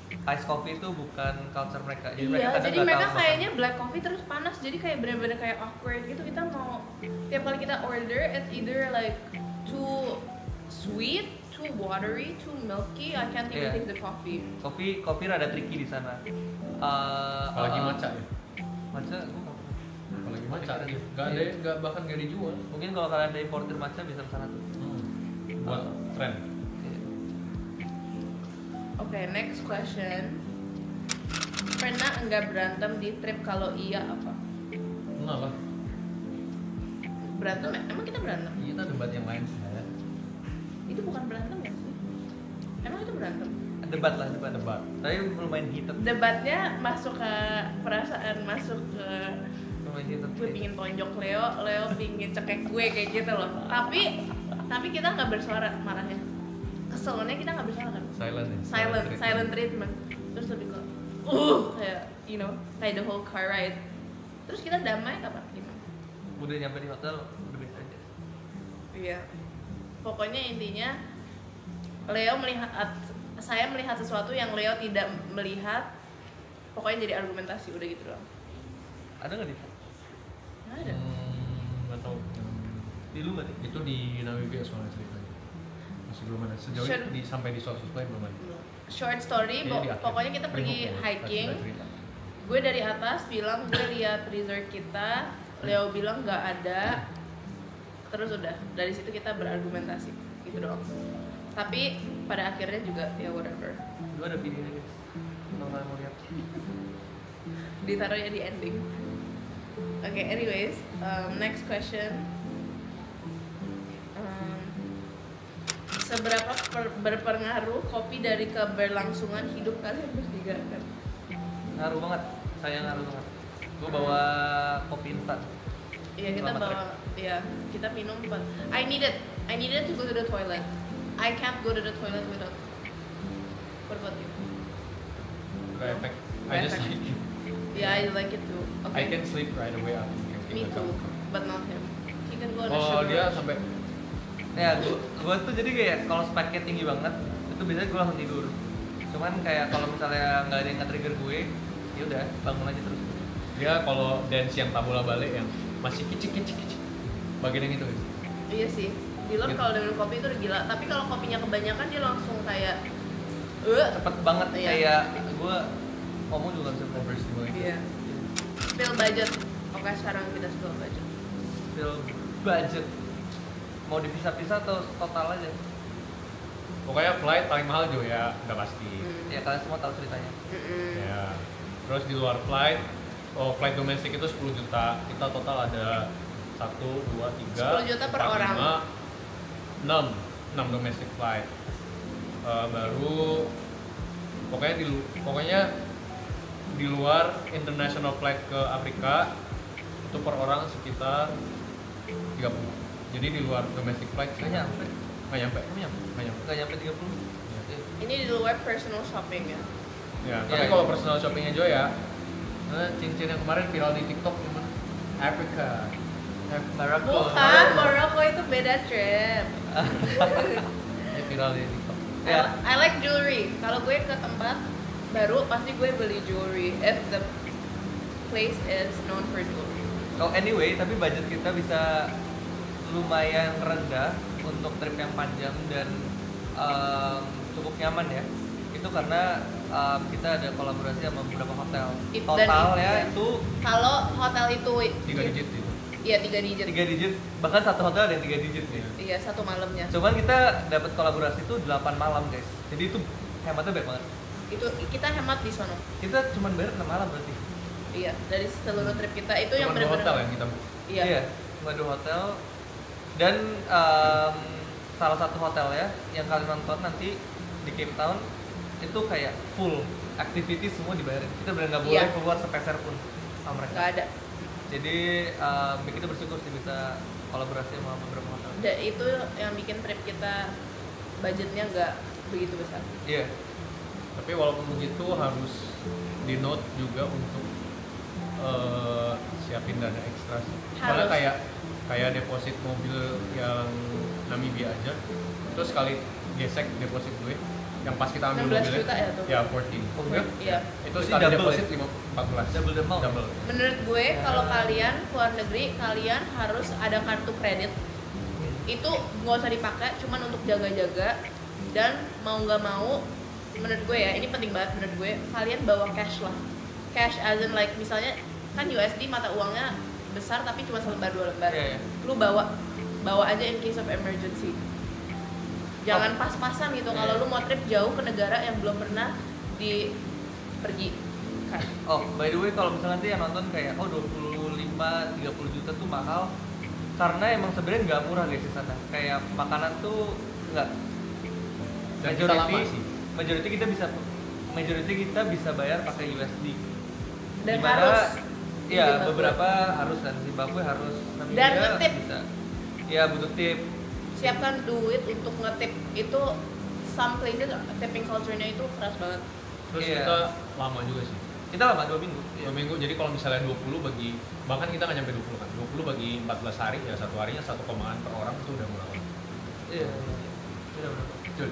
B: ice coffee itu bukan culture mereka. Jadi
A: Iya,
B: kadang
A: jadi
B: nggak
A: mereka
B: tahu
A: kayaknya black coffee terus panas, jadi kayak bener-bener kayak awkward gitu. Kita mau tiap kali kita order, it's either like too sweet, too watery, too milky. I can't even
B: Iya.
A: take the coffee.
B: Kopi rada tricky di sana.
C: Apalagi matcha ya.
B: Matcha gue nggak pernah.
C: Apalagi matcha ya. Nggak bahkan nggak dijual.
B: Mungkin kalau kalian ada importer matcha bisa ke sana tuh.
C: Buat tren.
B: Iya.
A: Oke, next question. Pernah enggak berantem di trip? Kalau iya apa?
C: Enggak lah.
A: Berantem? Emang kita berantem?
C: Kita debat yang lain sih ya.
A: Itu bukan berantem ya sih? Emang itu berantem?
B: Debat lah, debat.
C: Debat.
B: Tapi lumayan heated.
A: Debatnya masuk ke perasaan, masuk ke
B: Lumayan heated.
A: gue pingin tonjok Leo pingin cekek gue kayak gitu loh. Tapi kita nggak bersuara marahnya. Keselnya kita nggak bersuara kan?
C: Silent ya.
A: Silent treatment. Terus lebih ke kayak kayak the whole car ride. Terus kita damai apa gimana?
B: Udah nyampe di hotel, udah biasa aja.
A: Iya. Pokoknya intinya saya melihat sesuatu yang Leo tidak melihat. Pokoknya jadi argumentasi udah gitu doang.
B: Ada nggak di?
A: Nggak ada.
C: Nggak tahu.
B: Di lu nggak di?
C: Itu di Namibia soalnya ceritanya. Masih belum ada. Sejauh
A: Sure.
C: ini sampai di source supply belum ada.
A: Short story,
C: Kayaknya di akhir.
A: pokoknya kita pergi
C: Ringo,
A: hiking.
C: kasih cerita.
A: Gue dari atas bilang gue lihat resort kita, Leo bilang nggak ada. Terus udah dari situ kita berargumentasi gitu doang. Tapi pada akhirnya juga ya whatever.
B: Lu ada videonya guys. Kalau kalian mau lihat.
A: Ditaruhnya di ending. Oke, anyways, next question. Seberapa berpengaruh kopi dari keberlangsungan hidup kalian bertiga kan?
B: Ngaruh banget. Saya ngaruh banget. Gue bawa kopi instan.
A: Iya, kita
B: Selamat
A: bawa, iya kita minum. I needed to go to the toilet. I can't go to the toilet without. What about you?
C: Gak efek. I
A: Gak
C: just
A: efek.
C: like it.
A: Yeah, I like it too.
C: I
A: Okay.
C: can sleep right away after drinking
A: Me
C: the
A: too,
C: cup.
A: but not him. He can go on a
C: Oh
A: sugar
C: dia
A: rush.
C: sampai
B: Ya, gue tuh jadi kayak kalau spike-nya tinggi banget, itu biasanya gue langsung tidur. Cuman kayak kalau misalnya nggak ada yang nge-trigger gue, ya udah bangun aja terus.
C: dia kalau dance yang tabula balik yang masih kicik bagian yang itu.
A: Iya sih. Dylan
C: Gitu.
A: kalau udah minum kopi itu udah gila. Tapi kalau kopinya kebanyakan dia langsung kayak,
B: Cepet banget
A: Iya.
B: kayak gue ngomong juga bisa
C: Overstimulated.
A: Iya. Spill budget. Oke, sekarang kita spill budget.
B: Feel budget. Mau dipisah-pisah atau total aja?
C: Pokoknya flight paling mahal juga ya, udah pasti.
B: Ya kalian semua tahu ceritanya.
C: Ya. Terus di luar flight, flight domestik itu 10 juta. Kita total ada 1, 2, 3
A: 10 juta per orang.
C: 6 domestic flight. Baru pokoknya di luar international flight ke Afrika itu per orang sekitar 30. Jadi di luar domestic flight
B: Nggak nyampe.
C: Nggak nyampe.
B: Nggak nyampe 30.
A: Ini di luar personal shopping ya.
C: Ya, tapi kalau personal shoppingnya Joy ya, cincin yang kemarin viral di TikTok gimana? Afrika.
B: Morocco.
A: Bukan, Morocco itu beda trip.
C: Ini viral di TikTok.
A: I like jewelry. Kalau gue ke tempat baru pasti gue beli jewelry if the place is known for jewelry.
B: Oh anyway, tapi budget kita bisa lumayan rendah untuk trip yang panjang dan cukup nyaman ya. Itu karena kita ada kolaborasi sama beberapa hotel. Total ya itu
A: kalau hotel itu
C: 3 digit gitu.
A: Iya 3 digit.
B: 3 digit, bahkan satu hotel ada yang 3 digit nih.
A: Iya, satu malamnya.
B: Cuman kita dapat kolaborasi itu 8 malam guys. Jadi itu hematnya baik banget.
A: Itu kita hemat di sono.
B: Kita cuman bayar 6 malam berarti.
A: Iya, dari seluruh trip kita itu yang
C: Cuma 2
A: benar-benar
C: hotel yang kita
A: Iya.
B: Cuma 2 hotel. Dan salah satu hotel ya yang kalian nonton nanti di Cape Town itu kayak full activity semua dibayarin. Kita benar nggak boleh keluar sepeser pun sama mereka.
A: Nggak ada.
B: Jadi kita bersyukur sih bisa kolaborasi sama beberapa hotel.
A: Dan itu yang bikin trip kita budgetnya nggak begitu besar.
B: Iya.
C: Tapi walaupun begitu harus di note juga untuk siapin dana ekstra sih. Soalnya kayak deposit mobil yang Namibia aja, terus sekali gesek deposit gue yang pas kita ambil
A: 16 juta ya tuh.
C: Ya 14.
B: Oh enggak?
A: Iya.
C: Itu
B: Berarti
C: sekali
B: double
C: deposit
B: ya?
C: 14.
B: Double the amount.
C: Double.
A: Menurut gue kalau kalian keluar negeri kalian harus ada kartu kredit. Itu nggak usah dipakai, cuman untuk jaga-jaga dan mau nggak mau menurut gue ya ini penting banget menurut gue kalian bawa cash lah. Cash as in like misalnya kan USD mata uangnya besar tapi cuma selembar 2 lembar.
B: Iya, iya.
A: Lu bawa aja in case of emergency. Jangan pas-pasan gitu kalau lu mau trip jauh ke negara yang belum pernah pergi.
B: Oh, by the way kalau misalnya nanti yang nonton kayak 25-30 juta tuh mahal karena emang sebenarnya nggak murah guys di sana. Kayak makanan tuh nggak.
C: Dan kita lama sih.
B: Majority kita bisa bayar pakai USD.
A: Dan
B: Dimana,
A: harus
B: ya
A: Zimbabwe.
B: beberapa harus dan Zimbabwe harus Namibia
A: Dan ngetip.
B: bisa. Ya butuh tip.
A: Siapkan duit untuk ngetip itu some places tipping culture-nya itu keras banget.
C: Terus
B: Iya.
C: kita lama juga sih.
B: Kita lama 2 minggu.
C: 2 minggu, jadi kalau misalnya 20 bagi, bahkan kita nggak nyampe 20 kan, 20 bagi 14 hari, ya satu harinya 1 komaan per orang itu udah murah banget.
B: Iya. Benar-benar.
C: Betul.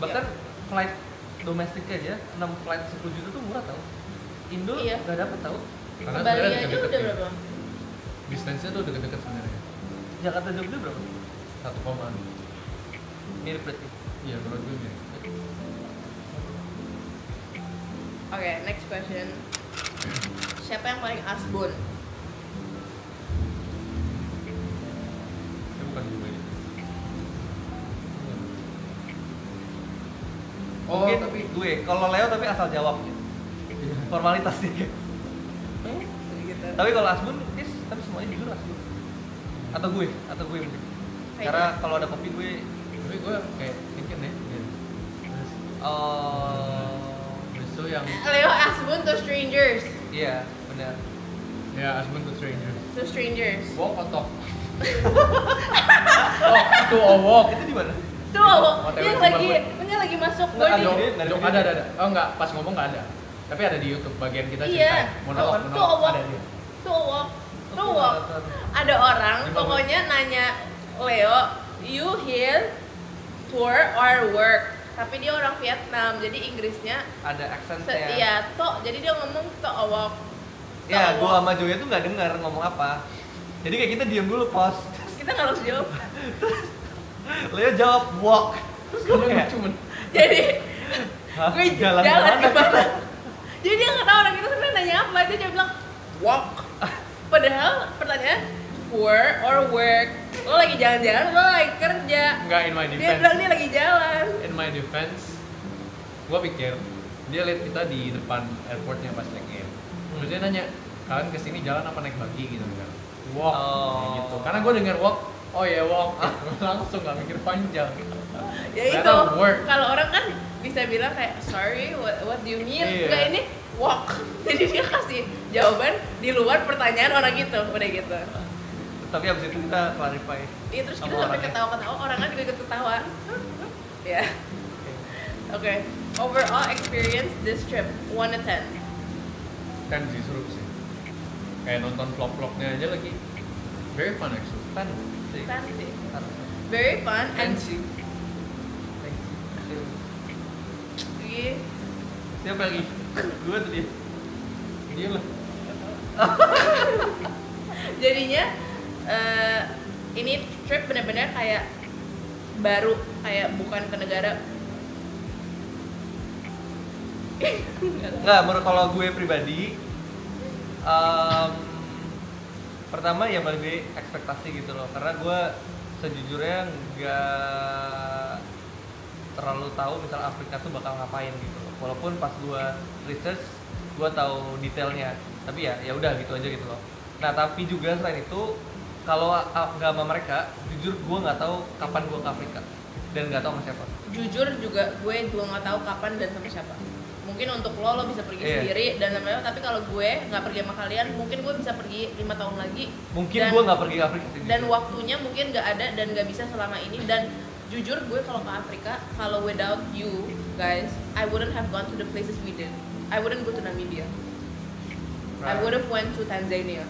B: Bahkan flight domestik aja 6 flight 10 juta tuh murah tau. Indo
A: Iya.
B: nggak dapet tau.
C: Karena
A: Ke Bali
C: sebenarnya
A: aja
C: deket-deket
A: udah
C: ya.
A: berapa?
C: Distance-nya tuh deket-deket sebenarnya.
B: Jakarta Jogja berapa?
C: 1 komaan.
B: Mirip berarti.
C: Iya, menurut gue mirip.
A: Oke, next question. Siapa yang paling asbun?
C: Itu bukan gue. Oh,
B: Mungkin
C: tapi
B: gue. Kalau Leo tapi asal jawab. Formalitas sih.
A: Gitu.
B: Tapi kalau Asbun, tapi semuanya jujur Asbun. Atau gue mungkin. Karena kalau ada kopi gue.
C: tapi gue kayak thinking ya.
B: Oh.
C: Besok yang
A: Leo asbun to strangers.
B: Iya, benar.
C: ya Asbun to stranger.
A: To strangers.
C: Walk atau oh, to a walk.
B: Itu di mana?
A: Tuh,
C: Hotel
A: yang
C: Zimbabwe.
A: lagi masuk
B: Nggak,
A: boarding.
B: ada.
C: Jok, jok ada. Oh enggak, pas ngomong enggak ada. Tapi ada di YouTube bagian kita
A: Iya.
C: ceritain. Monolog
A: Tuh, walk.
C: ada dia.
A: Tuh walk. Tuh walk. Ada orang pokoknya nanya Leo, you here tour or work? Tapi dia orang Vietnam, jadi Inggrisnya
B: Ada aksennya.
A: iya, toh. Jadi dia ngomong toh walk.
B: Ya, gua sama Joya tuh nggak dengar ngomong apa. Jadi kayak kita diem dulu pos.
A: Kita nggak harus jawab.
B: Leo jawab walk. Terus gue kayak
C: Cuman
A: Jadi
B: hah?
A: gue
B: Jalan
A: jalan
B: kemana?
A: kemana? Jadi dia nggak tahu orang itu sebenarnya nanya apa, dia cuma bilang walk. Padahal pertanyaan tour or work. Lo lagi jalan-jalan, lo lagi kerja.
C: enggak, in my
A: Dia
C: defense.
A: bilang dia lagi jalan.
C: In my defense, gua pikir dia lihat kita di depan airportnya pas check in. Terus dia nanya, kalian kesini jalan apa naik bagi gitu kan? Walk, kayak gitu. Karena gua dengar walk, oh ya walk, langsung nggak mikir panjang.
A: Ya
C: Ternyata
A: itu.
C: work.
A: Kalau orang kan bisa bilang kayak sorry, what do you mean?
B: Iya.
A: Enggak, ini walk. Jadi dia kasih jawaban di luar pertanyaan orang gitu, udah gitu.
B: Tapi abis itu kita clarify.
A: Iya, terus kita
B: sama
A: sampai
B: orangnya.
A: ketawa-ketawa, orangnya juga ikut ketawa. Ya. Oke. Overall experience this trip 1 to 10.
C: Kan sih seru sih. Kayak nonton vlog-vlognya aja lagi. Very fun actually.
B: Kan sih.
A: 10 sih. Very fun and Iya.
B: Siapa lagi? Gue tuh dia.
C: Dia lah.
A: Jadinya ini trip benar-benar kayak baru, kayak bukan ke negara.
B: Nggak, menurut kalau gue pribadi pertama ya balik ekspektasi gitu loh, karena gue sejujurnya nggak terlalu tahu misal Afrika tuh bakal ngapain gitu loh. Walaupun pas gue research gue tahu detailnya, tapi ya udah gitu aja gitu loh. Nah tapi juga selain itu kalau nggak sama mereka, jujur gue nggak tahu kapan gue ke Afrika dan nggak tahu sama siapa.
A: Jujur juga gue nggak tahu kapan dan sama siapa. Mungkin untuk lo bisa pergi sendiri dan sama siapa, tapi kalau gue nggak pergi sama kalian, mungkin gue bisa pergi 5 tahun lagi.
B: Mungkin gue nggak pergi ke Afrika sih,
A: dan waktunya mungkin nggak ada dan nggak bisa selama ini. Dan jujur gue kalau ke Afrika, kalau without you guys, I wouldn't have gone to the places we did. I wouldn't go to Namibia. I would have went to Tanzania.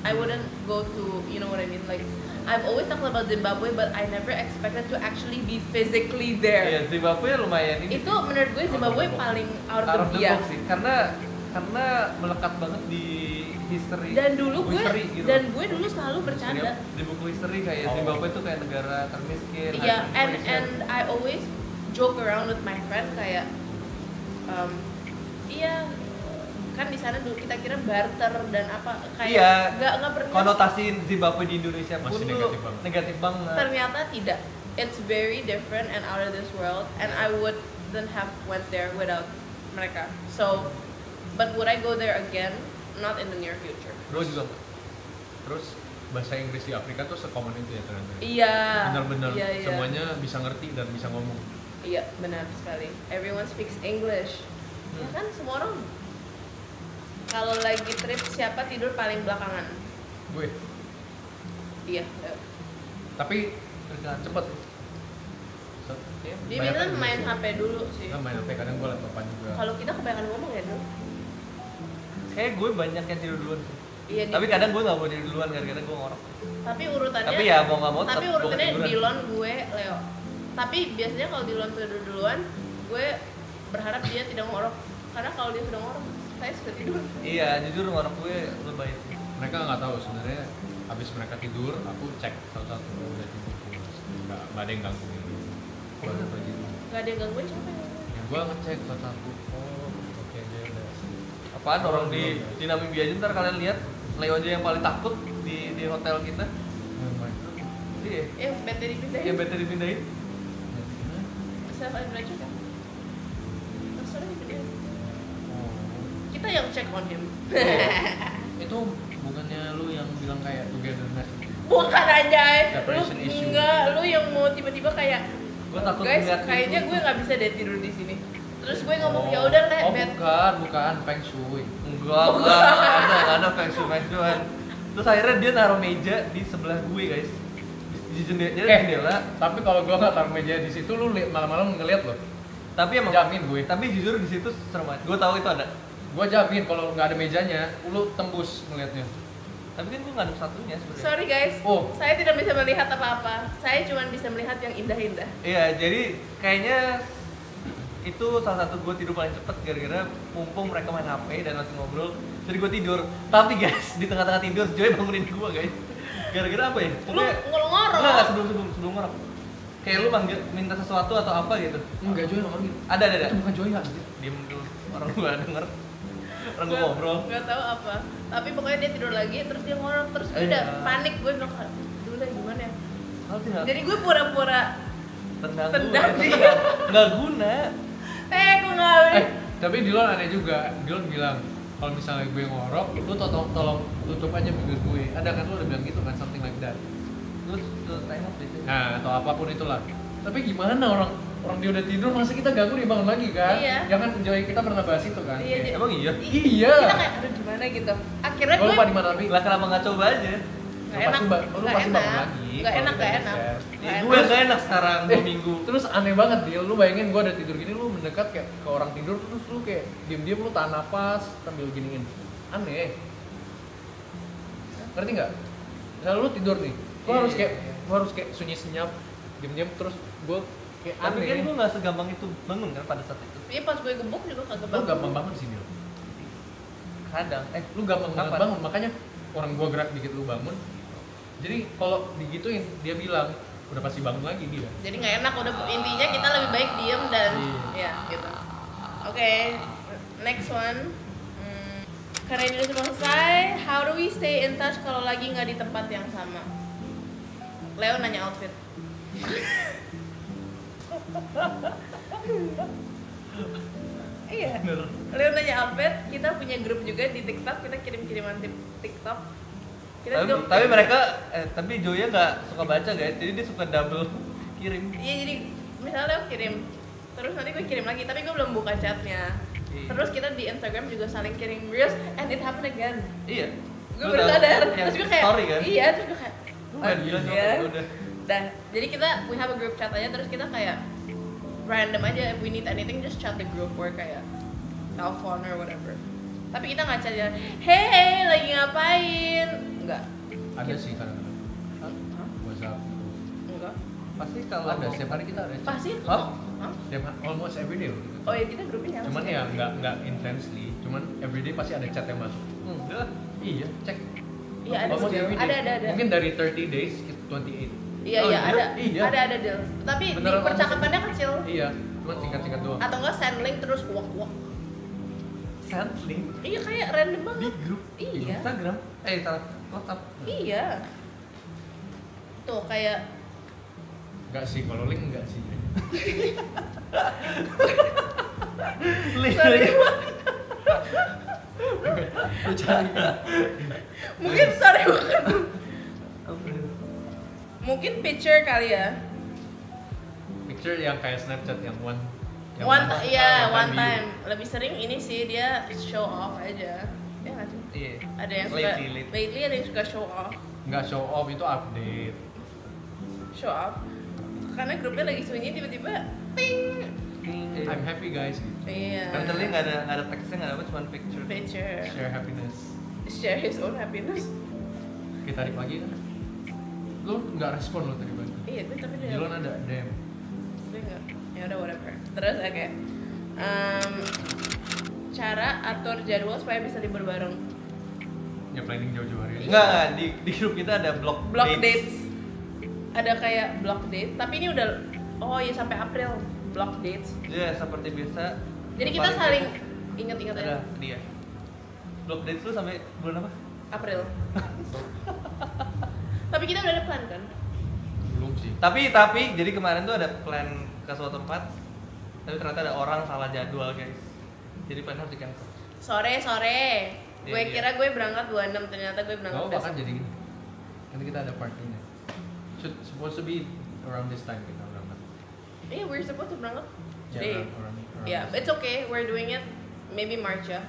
A: I wouldn't go to, you know what I mean? Like, I've always talked about Zimbabwe, but I never expected to actually be physically there.
B: Iya, Zimbabwe lumayan ini.
A: Itu menurut gue Zimbabwe paling out of the box
B: sih, karena melekat banget di history.
A: Dan dulu
B: gitu.
A: gue dulu selalu bercanda
B: di buku history kayak Zimbabwe tuh kayak negara termiskin.
A: Iya, and I always joke around with my friend kayak iya kan di sana dulu kita kira barter dan apa kayak nggak pernah
B: konotasi Zimbabwe di Indonesia pun
C: masih
B: tuh negatif banget.
A: Ternyata tidak, it's very different and out of this world, and I wouldn't have went there without mereka. So, but would I go there again? Not in the near future.
B: Bro juga nggak.
C: Terus bahasa Inggris di Afrika tuh secommon itu ya ternyata.
A: Iya.
C: Benar-benar
A: iya.
C: semuanya bisa ngerti dan bisa ngomong.
A: Iya, benar sekali. Everyone speaks English. Ya kan semua orang. Kalau lagi trip siapa tidur paling belakangan?
C: Gue.
A: Iya.
C: Tapi cepet.
A: Dia bilang main HP dulu sih.
C: Main HP kadang gue laptopan juga.
A: Kalau kita kebanyakan ngomong ya dulu.
B: Kayak gue banyak yang tidur duluan sih.
A: Iya,
B: tapi kadang gue nggak mau tidur duluan gara-gara gue ngorok.
A: Tapi urutannya.
B: Tapi ya mau nggak mau.
A: Tapi urutannya Dilon, gue, Leo. Tapi biasanya kalau Dilon tidur duluan, gue berharap dia tidak ngorok. Karena kalau dia sudah ngorok, saya sudah tidur.
B: Iya, jujur ngorok gue lebay sih.
C: Mereka nggak tahu sebenarnya. Habis mereka tidur, aku cek satu-satu udah tidur. Nggak ada yang gangguin. Baru pergi.
A: Nggak ada yang gangguin siapa ya?
C: Ya, gue ngecek satu-satu. Oh, oke dia udah.
B: Apaan orang di Namibia aja ntar kalian lihat Leo aja yang paling takut di hotel kita. Iya.
A: Yang bete dipindahin.
B: Yang bete dipindahin.
A: Saya paling belajar kan. Terus dipindahin.
C: Oh.
A: Kita yang check on him.
C: Itu bukannya lu yang bilang kayak togetherness?
A: Bukan anjay. Lu
C: Separation issue.
A: enggak, lu yang mau tiba-tiba kayak
B: Gue takut
A: guys,
B: ngeliat
A: kayaknya
B: itu.
A: gue nggak bisa deh tidur di sini. Terus gue ngomong ya udah Le,
C: Oh,
A: bed.
C: bukan feng shui.
B: Enggak ada feng shui. Terus akhirnya dia naruh meja di sebelah gue guys. Di jendela.
C: Tapi kalau gua nggak taruh meja di situ, lu malam-malam ngeliat loh.
B: Tapi emang
C: Jamin gue.
B: Tapi jujur di situ serem banget. Gue tahu itu ada.
C: Gua jamin kalau nggak ada mejanya, lu tembus ngeliatnya.
B: Tapi kan gue nggak ada satunya sebenarnya.
A: Sorry guys,
C: Oh.
A: saya tidak bisa melihat apa-apa. Saya cuma bisa melihat yang indah-indah.
B: Iya, jadi kayaknya itu salah satu gue tidur paling cepet gara-gara mumpung mereka main HP dan masih ngobrol. Jadi gue tidur. Tapi guys, di tengah-tengah tidur Joy bangunin gue guys. Gara-gara apa ya?
A: Lu ngorok.
B: Enggak, sebelum ngorok. Kayak lu minta sesuatu atau apa gitu.
C: Enggak, Joy nomor gitu.
B: Ada.
C: Itu bukan Joy anjir.
B: Diem dulu. Orang gue denger. Orang gue ngobrol.
A: Nggak tahu apa. Tapi pokoknya dia tidur lagi, terus dia ngorok, terus gue
B: Iya.
A: udah panik. Gue bilang, dulu lah gimana ya?
B: Tinggal
A: Jadi gue pura-pura
B: tendang
A: tendang
B: gue.
A: dia.
B: Nggak guna.
A: Gue nggak.
C: Tapi Dilon aneh juga. Dilon bilang, kalau misalnya gue ngorok, lu tolong tutup aja bibir gue. Ada kan lu udah bilang gitu kan, something like that.
B: Terus tengok deh.
C: Nah, atau apapun itulah. Tapi gimana orang dia udah tidur, masa kita ganggu dia bangun lagi kan?
A: Iya.
C: Ya kan Joy kita pernah bahas itu kan?
A: Iya,
C: Kayak,
B: Emang iya?
C: Iya.
A: Kita kayak, aduh gimana gitu. Akhirnya
C: Gua
A: gue
C: lupa di mana tapi
B: Lah kenapa nggak coba aja?
A: Nggak enak.
C: Lu pasti bangun lagi.
A: Nggak
C: kalau
A: enak,
C: kita
A: nggak
C: di
A: enak.
C: share.
B: Gue gak enak sekarang 2 minggu.
C: Terus aneh banget Dil, lu bayangin gue udah tidur gini, lu mendekat kayak ke orang tidur, terus lu kayak diem-diem lu tahan napas sambil giniin. Aneh. Ngerti nggak? Misalnya lu tidur nih, lu harus kayak sunyi senyap, diem-diem terus gue kayak
B: Tapi
C: aneh.
B: kan gue gak segampang itu bangun kan pada saat itu.
A: Iya pas gue gebuk juga kagak
C: Lu gampang banget sih Dil.
B: Kadang,
C: Lu gampang banget
B: Kapan?
C: bangun, makanya orang gua gerak dikit lu bangun. Jadi kalau digituin dia bilang udah pasti bangun lagi dia.
A: Jadi nggak enak, udah intinya kita lebih baik diem dan ya gitu. Oke, next one. Karena ini udah selesai, how do we stay in touch kalau lagi nggak di tempat yang sama? Leo nanya outfit. Iya. Leo nanya outfit, kita punya grup juga di TikTok, kita kirim-kiriman TikTok.
B: tapi mereka tapi Joya nggak suka baca guys, jadi dia suka double kirim.
A: Iya, jadi misalnya Leo kirim, terus nanti gue kirim lagi, tapi gue belum buka chatnya.
B: Iya.
A: Terus kita di Instagram juga saling kirim reels, and it happened again.
B: Iya.
A: Gue baru sadar,
B: Yang
A: terus gue kayak,
B: story kan?
A: iya, terus gue kayak,
B: Lu kan bilang
A: iya.
B: udah.
A: Dah, jadi kita we have a group chat aja, terus kita kayak random aja, if we need anything just chat the group or kayak telepon or whatever. Tapi kita nggak chat ya, hey lagi ngapain? Enggak.
C: Ada sih kadang-kadang.
A: Hah?
C: WhatsApp.
A: Enggak.
B: Pasti kalau
C: Ada
B: mau-
C: setiap hari kita ada. chat.
A: Pasti.
B: Hah?
A: Hah?
C: Setiap almost every day loh.
A: Oh ya kita grupnya nyala.
C: Cuman ya nggak intensely, cuman everyday pasti ada chat yang masuk.
B: Enggak.
C: Iya, cek.
A: Iya ada
C: Almost
A: sih.
C: every day.
A: Ada.
C: Mungkin dari 30 days ke 28.
A: Iya
B: Oh,
A: iya
B: iya?
A: ada.
C: Iya.
A: Ada deal. Tapi
C: Beneran
A: di percakapannya kecil.
C: Iya, cuma singkat-singkat doang.
A: Atau enggak send link terus wak.
B: Send link
A: Iya kayak random
B: di
A: banget.
B: grup
A: Iya.
B: Instagram. Salah WhatsApp.
A: Iya. Tuh kayak
C: Enggak sih, kalau link enggak sih.
B: Link.
A: sorry.
C: Lu cari.
A: Mungkin sorry banget. Mungkin picture kali ya.
C: Picture yang kayak Snapchat yang one
A: One time. Lebih sering ini sih dia show off aja. Ya nggak sih?
B: Iya.
A: Ada yang suka
B: Lately.
A: ada yang suka show off.
C: Enggak show off, itu update.
A: Show off. Karena grupnya lagi sunyi tiba-tiba ting.
C: I'm happy guys gitu.
A: Iya.
B: Kan tadi nggak ada teksnya, nggak ada cuma picture.
A: Picture.
C: Share happiness.
A: Share his own happiness.
C: Kita tarik lagi kan? Lu nggak respon lo tadi pagi.
A: Iya, gue tapi dia.
C: Dilon ada DM.
A: Dia nggak. Ya udah whatever. Terus oke. Cara atur jadwal supaya bisa libur bareng.
C: Ya planning jauh-jauh hari.
B: Enggak, di grup kita ada block
A: Dates. Ada kayak block date, tapi ini udah iya sampai April block dates.
B: Ya seperti biasa.
A: Jadi kita
B: Paling
A: saling
B: sibuk
A: inget-inget
B: ada
A: aja.
B: dia. Block dates lu sampai bulan apa?
A: April. Tapi kita udah ada plan kan?
C: Belum sih.
B: Tapi jadi kemarin tuh ada plan ke suatu tempat, tapi ternyata ada orang salah jadwal guys. Jadi plan harus di cancel.
A: Sore. Gue
B: Iya.
A: kira gue berangkat 26, ternyata gue berangkat
C: Gak apa kan
A: besok.
C: jadi gini. Nanti kita ada partinya. Supposed to be around this time kita berangkat.
A: Iya, we're supposed to berangkat
C: Ya,
A: today.
C: around
A: Yeah,
C: this
A: it's okay. We're doing it maybe March ya.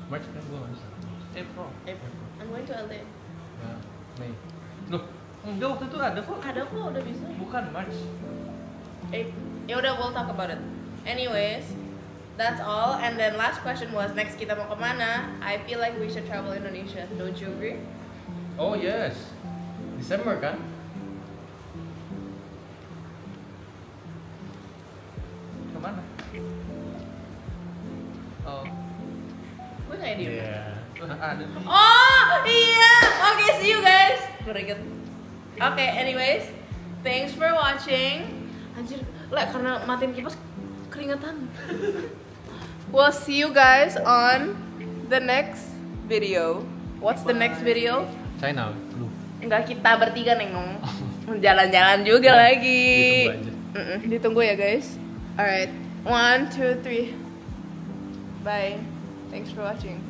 C: March kan gua nggak bisa.
B: April.
A: April. I'm going to LA.
C: Ya, Mei.
B: Loh, enggak waktu itu ada kok.
A: Ada kok udah bisa.
B: Bukan March.
A: Ya udah, we'll talk about it. Anyways, that's all. And then last question was next kita mau kemana? I feel like we should travel Indonesia. Don't you agree?
C: Oh yes, Desember kan?
B: Kemana? Oh,
A: Gue nggak idea.
C: Iya.
B: ada.
A: Oh iya, okay, see you guys. Greget. Okay, anyways, thanks for watching. Anjir, karena matiin kipas keringetan. We'll see you guys on the next video. What's the next video?
C: China, lu.
A: Enggak, kita bertiga nengong. Jalan-jalan juga lagi.
C: Ditunggu aja.
A: Ditunggu ya guys. Alright, 1, 2, 3. Bye. Thanks for watching.